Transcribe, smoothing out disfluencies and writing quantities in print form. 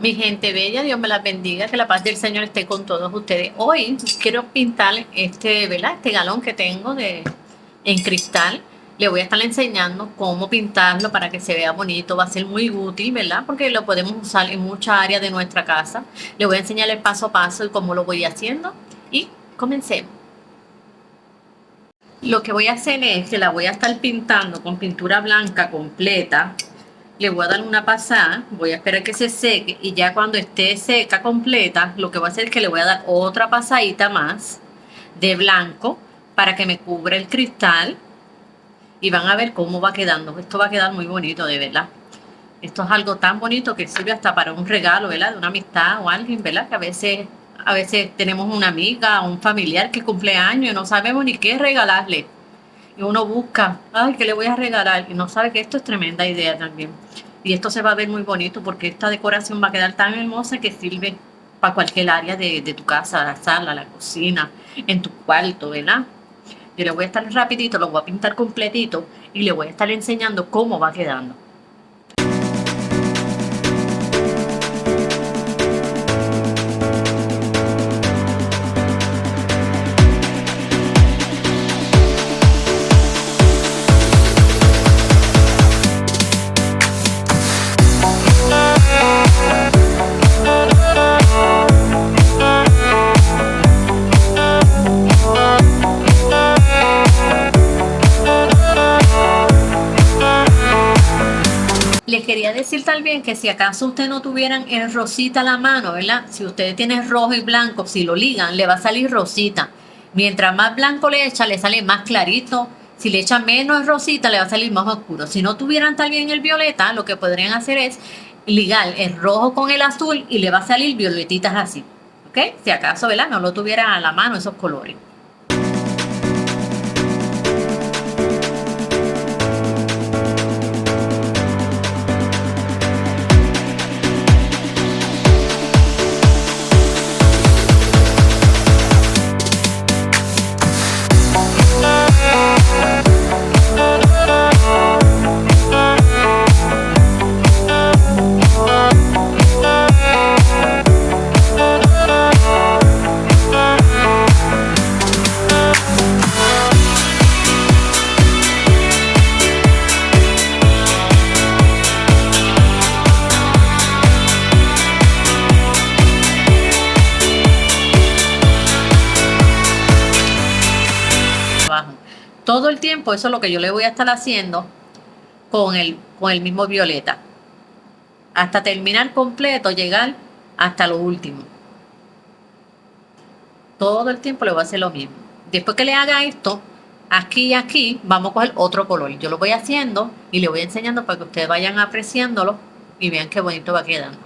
Mi gente bella, Dios me las bendiga, que la paz del Señor esté con todos ustedes. Hoy quiero pintar ¿verdad? Este galón que tengo en cristal. Le voy a estar enseñando cómo pintarlo para que se vea bonito. Va a ser muy útil, ¿verdad? Porque lo podemos usar en muchas áreas de nuestra casa. Le voy a enseñar el paso a paso y cómo lo voy haciendo. Y comencemos. Lo que voy a hacer es que la voy a estar pintando con pintura blanca completa. Le voy a dar una pasada, voy a esperar que se seque y ya cuando esté seca completa, lo que voy a hacer es que le voy a dar otra pasadita más de blanco para que me cubra el cristal y van a ver cómo va quedando. Esto va a quedar muy bonito, de verdad. Esto es algo tan bonito que sirve hasta para un regalo, ¿verdad? De una amistad o alguien, ¿verdad? Que a veces tenemos una amiga o un familiar que cumple años y no sabemos ni qué regalarle. Y uno busca, ay, ¿qué le voy a regalar? Y no sabe que esto es tremenda idea también. Y esto se va a ver muy bonito porque esta decoración va a quedar tan hermosa que sirve para cualquier área de tu casa, la sala, la cocina, en tu cuarto, ¿verdad? Yo le voy a estar rapidito, lo voy a pintar completito y le voy a estar enseñando cómo va quedando. Les quería decir también que si acaso ustedes no tuvieran el rosita a la mano, ¿verdad? Si ustedes tienen rojo y blanco, si lo ligan, le va a salir rosita. Mientras más blanco le echa, le sale más clarito. Si le echan menos rosita, le va a salir más oscuro. Si no tuvieran también el violeta, lo que podrían hacer es ligar el rojo con el azul y le va a salir violetitas así. ¿Ok? Si acaso, ¿verdad? No lo tuvieran a la mano esos colores. Todo el tiempo eso es lo que yo le voy a estar haciendo con el mismo violeta. Hasta terminar completo, llegar hasta lo último. Todo el tiempo le voy a hacer lo mismo. Después que le haga esto, aquí y aquí, vamos a coger otro color. Yo lo voy haciendo y le voy enseñando para que ustedes vayan apreciándolo y vean qué bonito va quedando.